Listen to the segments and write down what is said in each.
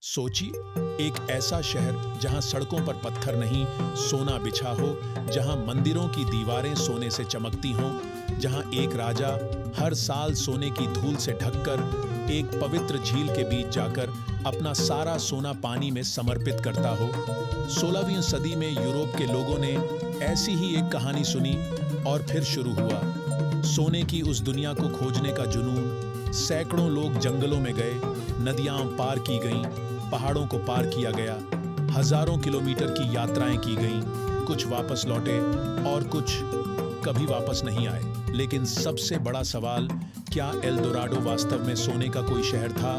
सोचिए, एक ऐसा शहर जहां सड़कों पर पत्थर नहीं, सोना बिछा हो, जहां मंदिरों की दीवारें सोने से चमकती हों, जहां एक राजा हर साल सोने की धूल से ढककर एक पवित्र झील के बीच जाकर अपना सारा सोना पानी में समर्पित करता हो। 16वीं सदी में यूरोप के लोगों ने ऐसी ही एक कहानी सुनी और फिर शुरू हुआ। सोने की उस दुनिया को खोजने का जुनून। सैकड़ों लोग जंगलों में गए, नदियां पार की गईं, पहाड़ों को पार किया गया, हजारों किलोमीटर की यात्राएं की गईं। कुछ वापस लौटे और कुछ कभी वापस नहीं आए। लेकिन सबसे बड़ा सवाल, क्या एल दोराडो वास्तव में सोने का कोई शहर था,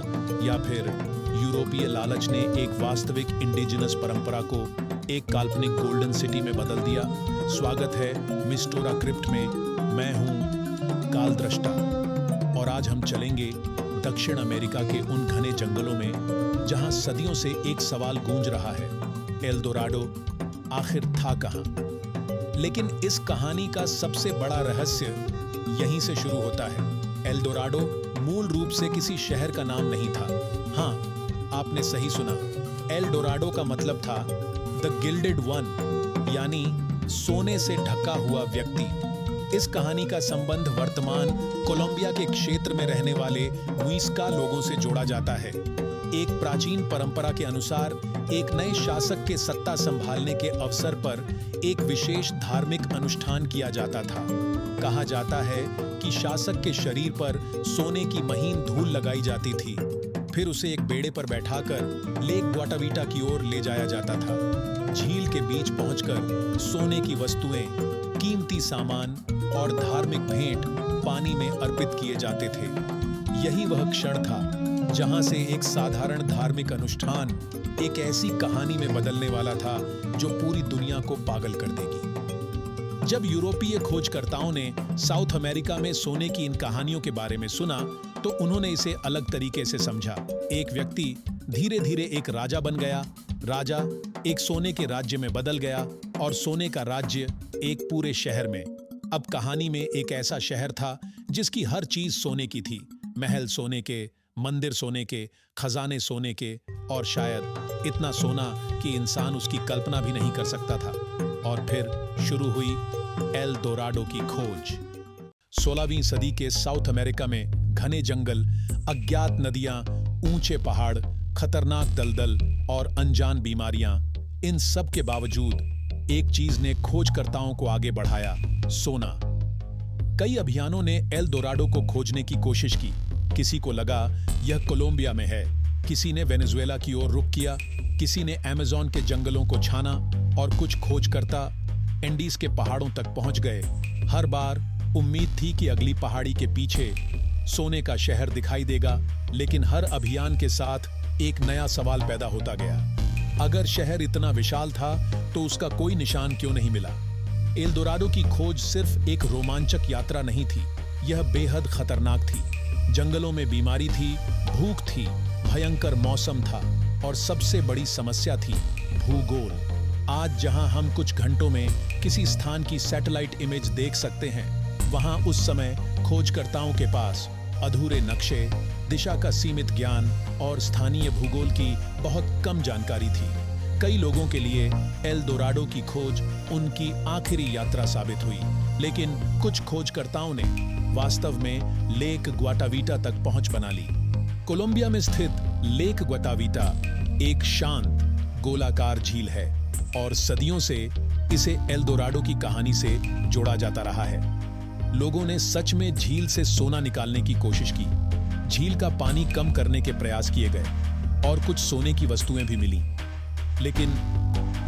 या फिर यूरोपीय लालच ने एक वास्तविक इंडिजिनस परंपरा को एक काल्पनिक गोल्डन सिटी में बदल दिया? स्वागत है मिस्टोरा क्रिप्ट में। मैं हूं कालदृष्टा और आज हम चलेंगे दक्षिण अमेरिका के उन घने जंगलों में जहां सदियों से एक सवाल गूंज रहा है, एल दोराडो आखिर था कहां? लेकिन इस कहानी का सबसे बड़ा रहस्य यहीं से शुरू होता है। एल दोराडो मूल रूप से किसी शहर का नाम नहीं था। हाँ, आपने सही सुना, एल दोराडो का मतलब था द गिल्डेड वन, यानी सोने से ढका हुआ व्यक्ति। इस कहानी का संबंध वर्तमान कोलंबिया के क्षेत्र में रहने वाले मुइस्का लोगों से जोड़ा जाता है। एक प्राचीन परंपरा के अनुसार एक नए शासक के सत्ता संभालने के अवसर पर एक विशेष धार्मिक अनुष्ठान किया जाता था। कहा जाता है कि शासक के शरीर पर सोने की महीन धूल लगाई जाती थी, फिर उसे एक बेड़े पर बैठाकर लेक ग्वाटाविटा की ओर ले जाया जाता था। झील के बीच पहुंचकर सोने की वस्तुएं, कीमती सामान और धार्मिक भेंट पानी में अर्पित किए जाते थे। यही वह क्षण था जहां से एक साधारण धार्मिक अनुष्ठान एक ऐसी कहानी में बदलने वाला था जो पूरी दुनिया को पागल कर देगी। जब यूरोपीय खोजकर्ताओं ने साउथ अमेरिका में सोने की इन कहानियों के बारे में सुना तो उन्होंने इसे अलग तरीके से समझा। एक व्यक्ति धीरे धीरे एक राजा बन गया, राजा एक सोने के राज्य में बदल गया और सोने का राज्य एक पूरे शहर में। अब कहानी में एक ऐसा शहर था जिसकी हर चीज सोने की थी। महल सोने के, मंदिर सोने के, खजाने सोने के, और शायद इतना सोना कि इंसान उसकी कल्पना भी नहीं कर सकता था। और फिर शुरू हुई एल दोराडो की खोज। 16वीं सदी के साउथ अमेरिका में घने जंगल, अज्ञात नदियां, ऊंचे पहाड़, खतरनाक दलदल और अनजान बीमारियां, इन सब के बावजूद एक चीज ने खोजकर्ताओं को आगे बढ़ाया, सोना। कई अभियानों ने एल दोराडो को खोजने की कोशिश की। किसी को लगा यह कोलंबिया में है, किसी ने वेनेजुएला की ओर रुख किया, किसी ने अमेज़न के जंगलों को छाना, और कुछ खोजकर्ता एंडीज के पहाड़ों तक पहुंच गए। हर बार उम्मीद थी कि अगली पहाड़ी के पीछे सोने का शहर दिखाई देगा, लेकिन हर अभियान के साथ एक नया सवाल पैदा होता गया। अगर शहर इतना विशाल था तो उसका कोई निशान क्यों नहीं मिला? एल दोराडो की खोज सिर्फ एक रोमांचक यात्रा नहीं थी, यह बेहद खतरनाक थी। जंगलों में बीमारी थी, भूख थी, भयंकर मौसम था, और सबसे बड़ी समस्या थी भूगोल। आज जहां हम कुछ घंटों में किसी स्थान की सैटेलाइट इमेज देख सकते हैं, वहां उस समय खोजकर्ताओं के पास अधूरे नक्शे, दिशा का सीमित ज्ञान और स्थानीय भूगोल की बहुत कम जानकारी थी। कई लोगों के लिए एल दोराडो की खोज उनकी आखिरी यात्रा साबित हुई, लेकिन कुछ खोजकर्ताओं ने वास्तव में लेक ग्वाटाविटा तक पहुंच बना ली। कोलंबिया में स्थित लेक ग्वाटाविटा एक शांत गोलाकार झील है और सदियों से इसे एल दोराडो की कहानी से जोड़ा जाता रहा है। लोगों ने सच में झील से सोना निकालने की कोशिश की, झील का पानी कम करने के प्रयास किए गए और कुछ सोने की वस्तुएं भी मिली, लेकिन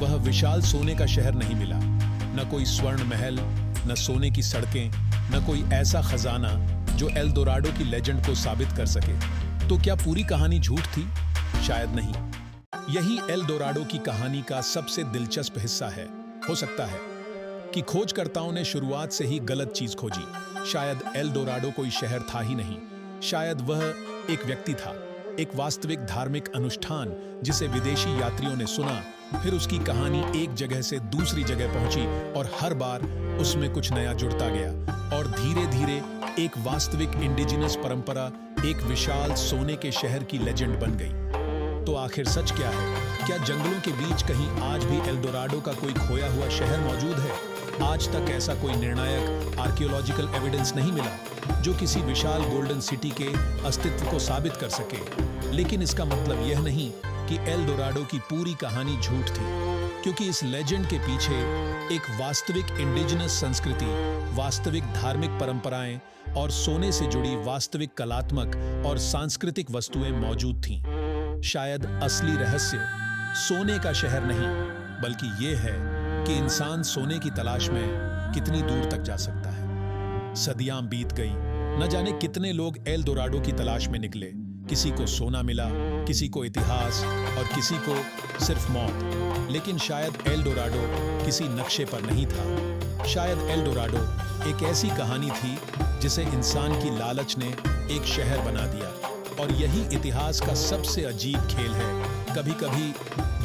वह विशाल सोने का शहर नहीं मिला। न कोई स्वर्ण महल, न सोने की सड़कें, न कोई ऐसा खजाना जो एल दोराडो की लेजेंड को साबित कर सके। तो क्या पूरी कहानी झूठ थी? शायद नहीं। यही एल दोराडो की कहानी का सबसे दिलचस्प हिस्सा है। हो सकता है कि खोजकर्ताओं ने शुरुआत से ही गलत चीज खोजी। शायद एल दोराडो कोई शहर था ही नहीं, शायद वह एक व्यक्ति था, एक वास्तविक धार्मिक अनुष्ठान जिसे विदेशी यात्रियों ने सुना, फिर उसकी कहानी एक जगह से दूसरी जगह पहुंची और हर बार उसमें कुछ नया जुड़ता गया, और धीरे धीरे एक वास्तविक इंडिजिनस परंपरा, एक विशाल सोने के शहर की लेजेंड बन गई। तो आखिर सच क्या है? क्या जंगलों के बीच कहीं आज भी एल डोराडो का कोई खोया हुआ शहर मौजूद है? आज तक ऐसा कोई निर्णायक आर्कियोलॉजिकल एविडेंस नहीं मिला जो किसी विशाल गोल्डन सिटी के अस्तित्व को साबित कर सके। लेकिन इसका मतलब यह नहीं कि एल डोराडो की पूरी कहानी झूठ थी, क्योंकि इस लेजेंड के पीछे एक वास्तविक इंडिजिनस संस्कृति, वास्तविक धार्मिक परंपराएं और सोने से जुड़ी वास्तविक कलात्मक और सांस्कृतिक वस्तुएं मौजूद थीं। शायद असली रहस्य सोने का शहर नहीं, बल्कि ये है कि इंसान सोने की तलाश में कितनी दूर तक जा सकता है। सदियां बीत गई, न जाने कितने लोग एल डोराडो की तलाश में निकले। किसी को सोना मिला, किसी को इतिहास और किसी को सिर्फ मौत। लेकिन शायद एल डोराडो किसी नक्शे पर नहीं था। शायद एल डोराडो एक ऐसी कहानी थी जिसे इंसान की लालच ने एक शहर बना दिया। और यही इतिहास का सबसे अजीब खेल है। कभी-कभी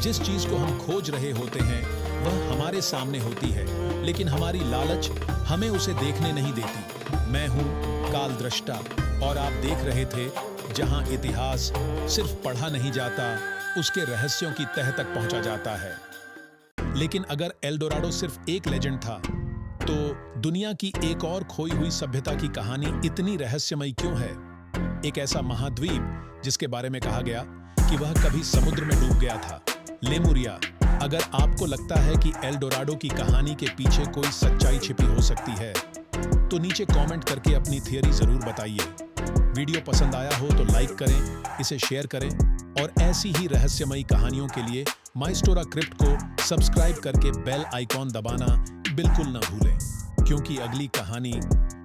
जिस चीज को हम खोज रहे होते हैं वह हमारे सामने होती है, लेकिन हमारी लालच हमें उसे देखने नहीं देती। मैं हूं कालदृष्टा और आप देख रहे थे जहां इतिहास सिर्फ पढ़ा नहीं जाता, उसके रहस्यों की तह तक पहुंचा जाता है। लेकिन अगर एल डोराडो सिर्फ एक लेजेंड था, तो दुनिया की एक और खोई हुई सभ्यता की कहानी इतनी रहस्यमयी क्यों है? एक ऐसा महाद्वीप जिसके बारे में कहा गया कि वह कभी समुद्र में डूब गया था, लेमुरिया। अगर आपको लगता है कि एल डोराडो की कहानी के पीछे कोई सच्चाई छिपी हो सकती है, तो नीचे कमेंट करके अपनी थियरी जरूर बताइए। वीडियो पसंद आया हो तो लाइक करें, इसे शेयर करें और ऐसी ही रहस्यमयी कहानियों के लिए माइस्टोरा क्रिप्ट को सब्सक्राइब करके बेल आइकॉन दबाना बिल्कुल न भूलें, क्योंकि अगली कहानी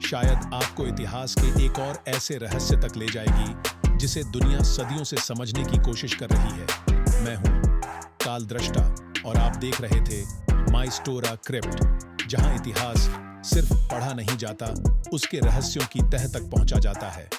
शायद आपको इतिहास के एक और ऐसे रहस्य तक ले जाएगी जिसे दुनिया सदियों से समझने की कोशिश कर रही है। मैं हूं कालदृष्टा और आप देख रहे थे माइस्टोरा क्रिप्ट, जहां इतिहास सिर्फ पढ़ा नहीं जाता, उसके रहस्यों की तह तक पहुंचा जाता है।